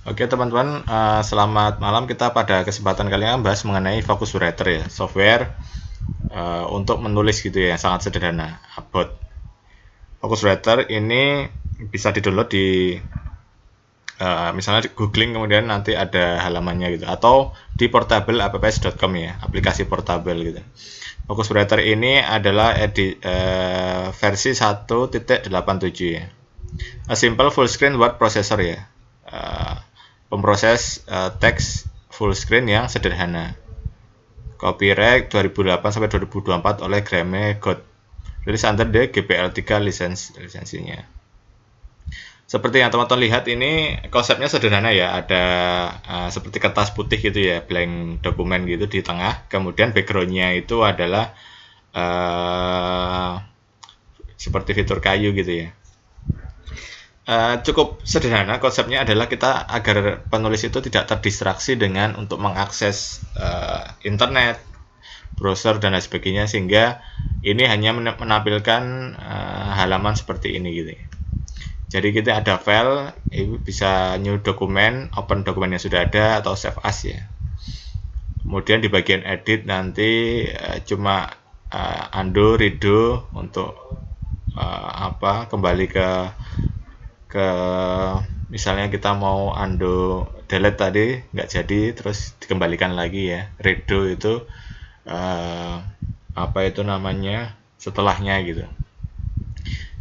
Oke teman-teman, selamat malam. Kita pada kesempatan kali ini bahas mengenai Focuswriter ya, software untuk menulis gitu ya, sangat sederhana. About Focuswriter ini bisa di-download di misalnya di googling kemudian nanti ada halamannya gitu, atau di portableapps.com ya, aplikasi portable gitu. Focuswriter ini adalah versi 1.87 ya. A simple full screen word processor ya. Pemproses teks full screen yang sederhana. Copyright 2008 sampai 2024 oleh Greme God. Rilis under the GPL3 lisensinya. Seperti yang teman-teman lihat ini konsepnya sederhana ya, ada seperti kertas putih gitu ya, blank dokumen gitu di tengah, kemudian backgroundnya itu adalah seperti fitur kayu gitu ya. Cukup sederhana, konsepnya adalah kita agar penulis itu tidak terdistraksi dengan untuk mengakses internet, browser dan lain sebagainya, sehingga ini hanya menampilkan halaman seperti ini gitu. Jadi kita ada file, bisa new dokumen, open dokumen yang sudah ada atau save as ya. Kemudian di bagian edit nanti cuma undo, redo untuk kembali ke misalnya kita mau undo delete tadi nggak jadi, terus dikembalikan lagi ya. Redo itu itu namanya setelahnya gitu.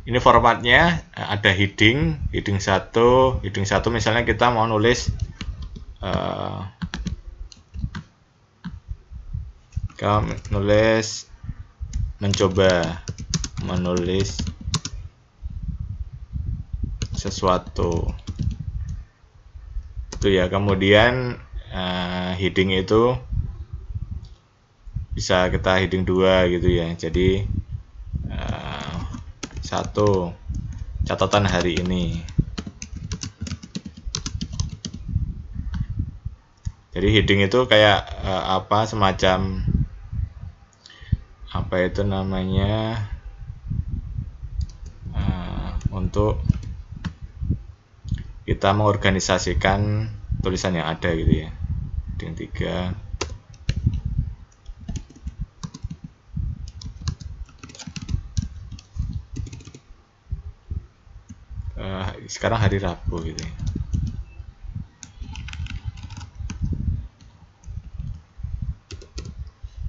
Ini formatnya ada heading 1, misalnya kita mau nulis mencoba menulis sesuatu itu ya. Kemudian heading itu bisa kita heading 2 gitu ya. Jadi 1 catatan hari ini. Jadi heading itu kayak semacam itu namanya untuk kita mengorganisasikan tulisan yang ada gitu ya. Heading 3. Sekarang hari Rabu gitu ya.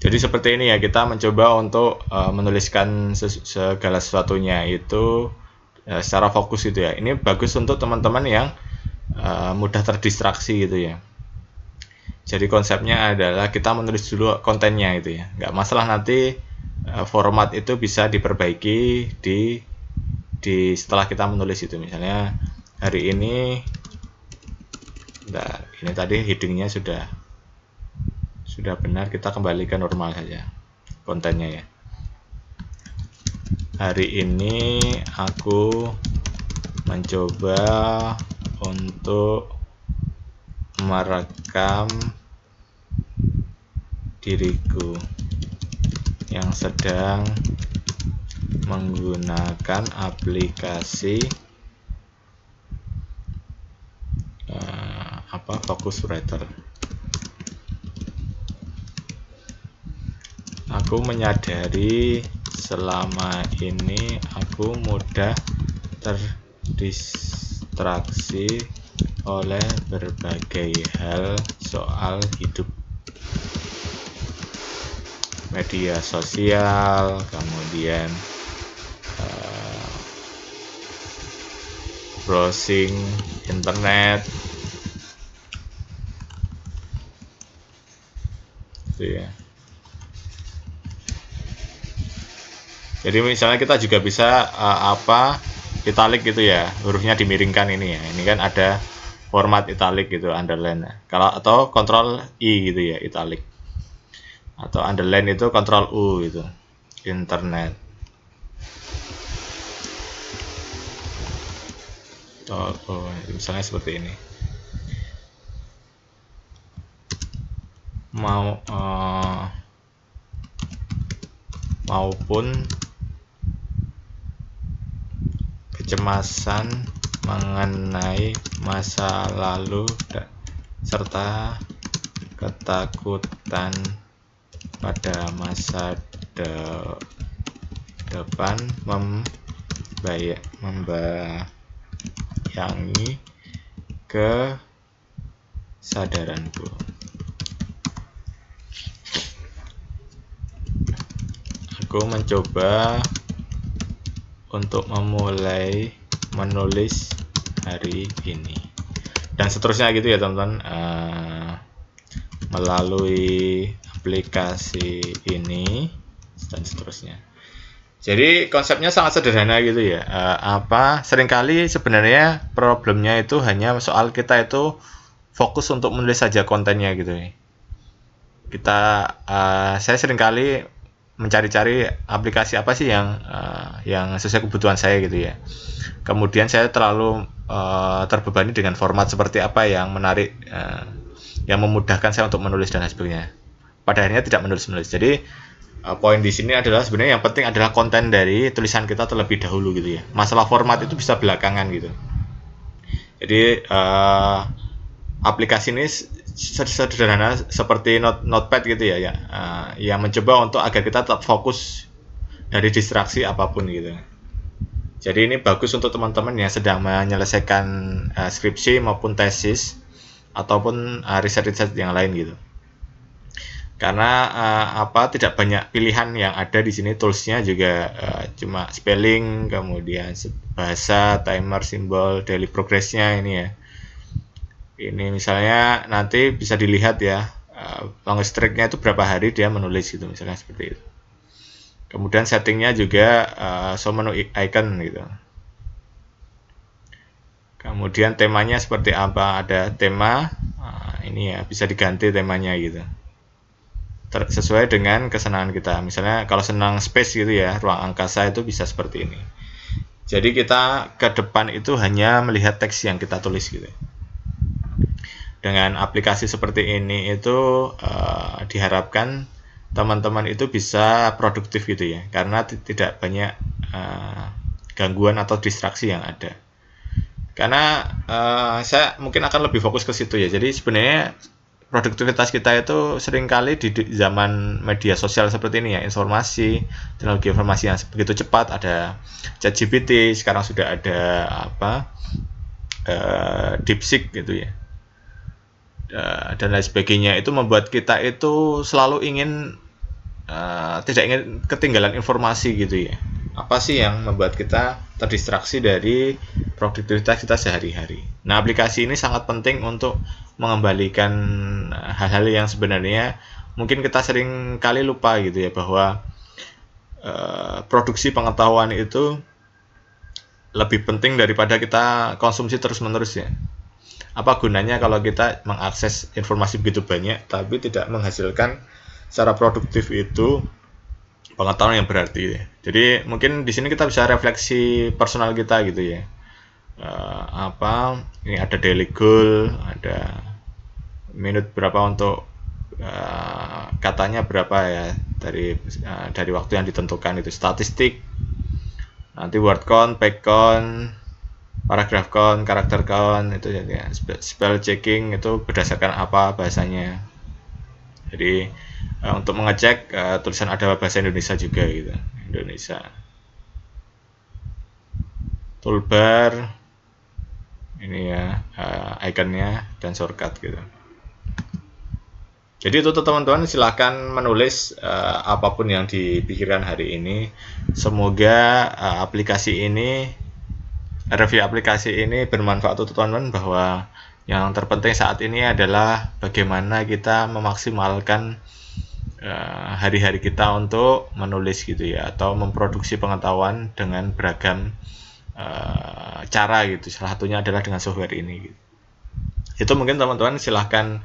Jadi seperti ini ya, kita mencoba untuk menuliskan segala sesuatunya itu secara fokus gitu ya. Ini bagus untuk teman-teman yang mudah terdistraksi gitu ya. Jadi konsepnya adalah kita menulis dulu kontennya gitu ya. Nggak masalah nanti format itu bisa diperbaiki di setelah kita menulis itu. Misalnya hari ini, ini tadi headingnya sudah benar, kita kembali ke normal saja kontennya ya. Hari ini aku mencoba untuk merekam diriku yang sedang menggunakan aplikasi Focuswriter. Aku menyadari selama ini aku mudah terdistraksi oleh berbagai hal soal hidup, media sosial, kemudian browsing internet gitu ya. Jadi misalnya kita juga bisa italic gitu ya, hurufnya dimiringkan ini ya. Ini kan ada format italic gitu, underline. Kalau atau Ctrl I gitu ya, italic. Atau underline itu Ctrl U gitu. Internet. Misalnya seperti ini. Maupun kecemasan mengenai masa lalu serta ketakutan pada masa depan membayangi kesadaranku. Aku mencoba untuk memulai menulis hari ini, dan seterusnya gitu ya teman-teman. Melalui aplikasi ini dan seterusnya. Jadi konsepnya sangat sederhana gitu ya. Seringkali sebenarnya problemnya itu hanya soal kita itu fokus untuk menulis saja kontennya gitu ya. Saya seringkali mencari-cari aplikasi apa sih yang sesuai kebutuhan saya gitu ya. Kemudian saya terlalu terbebani dengan format seperti apa yang menarik, yang memudahkan saya untuk menulis dan lain sebagainya. Pada akhirnya tidak menulis. Jadi poin di sini adalah sebenarnya yang penting adalah konten dari tulisan kita terlebih dahulu gitu ya. Masalah format itu bisa belakangan gitu. Jadi aplikasi ini sederhana seperti notepad gitu ya, yang mencoba untuk agar kita tetap fokus dari distraksi apapun gitu. Jadi ini bagus untuk teman-teman yang sedang menyelesaikan skripsi maupun tesis ataupun riset-riset yang lain gitu. Karena tidak banyak pilihan yang ada di sini, toolsnya juga cuma spelling, kemudian bahasa, timer, simbol, daily progress-nya ini ya. Ini misalnya nanti bisa dilihat ya, long streak-nya itu berapa hari dia menulis gitu, misalnya seperti itu. Kemudian settingnya juga show menu icon gitu. Kemudian temanya seperti apa, ada tema, ini ya bisa diganti temanya gitu, sesuai dengan kesenangan kita. Misalnya kalau senang space gitu ya, ruang angkasa, itu bisa seperti ini. Jadi kita ke depan itu hanya melihat teks yang kita tulis gitu. Dengan aplikasi seperti ini itu diharapkan teman-teman itu bisa produktif gitu ya, karena tidak banyak gangguan atau distraksi yang ada. Karena saya mungkin akan lebih fokus ke situ ya. Jadi sebenarnya produktivitas kita itu seringkali di zaman media sosial seperti ini ya, teknologi informasi yang begitu cepat, ada ChatGPT, sekarang sudah ada DeepSeek gitu ya, dan lain sebagainya. Itu membuat kita itu selalu tidak ingin ketinggalan informasi gitu ya. Apa sih yang membuat kita terdistraksi dari produktivitas kita sehari-hari? Nah, aplikasi ini sangat penting untuk mengembalikan hal-hal yang sebenarnya mungkin kita sering kali lupa gitu ya, bahwa produksi pengetahuan itu lebih penting daripada kita konsumsi terus-menerus ya. Apa gunanya kalau kita mengakses informasi begitu banyak tapi tidak menghasilkan secara produktif itu pengetahuan yang berarti ya. Jadi mungkin di sini kita bisa refleksi personal kita gitu ya. Ini ada daily goal, ada minute berapa untuk katanya berapa ya, dari waktu yang ditentukan, itu statistik, nanti word count, page count, paragraph count, karakter count, itu ya. Spell checking itu berdasarkan apa bahasanya. Jadi untuk mengecek tulisan ada bahasa Indonesia juga gitu, Indonesia. Toolbar ini ya, ikonnya dan shortcut gitu. Jadi itu teman-teman, silahkan menulis apapun yang dipikirkan hari ini. Semoga review aplikasi ini bermanfaat untuk teman-teman, bahwa yang terpenting saat ini adalah bagaimana kita memaksimalkan hari-hari kita untuk menulis gitu ya, atau memproduksi pengetahuan dengan beragam cara gitu. Salah satunya adalah dengan software ini gitu. Itu mungkin teman-teman silahkan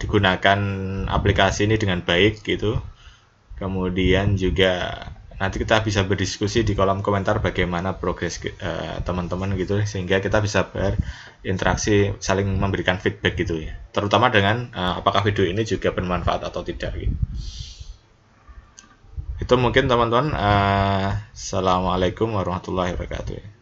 digunakan aplikasi ini dengan baik gitu. Kemudian juga nanti kita bisa berdiskusi di kolom komentar bagaimana progres teman-teman gitu, sehingga kita bisa berinteraksi, saling memberikan feedback gitu ya, terutama dengan apakah video ini juga bermanfaat atau tidak gitu. Itu mungkin teman-teman. Assalamualaikum warahmatullahi wabarakatuh.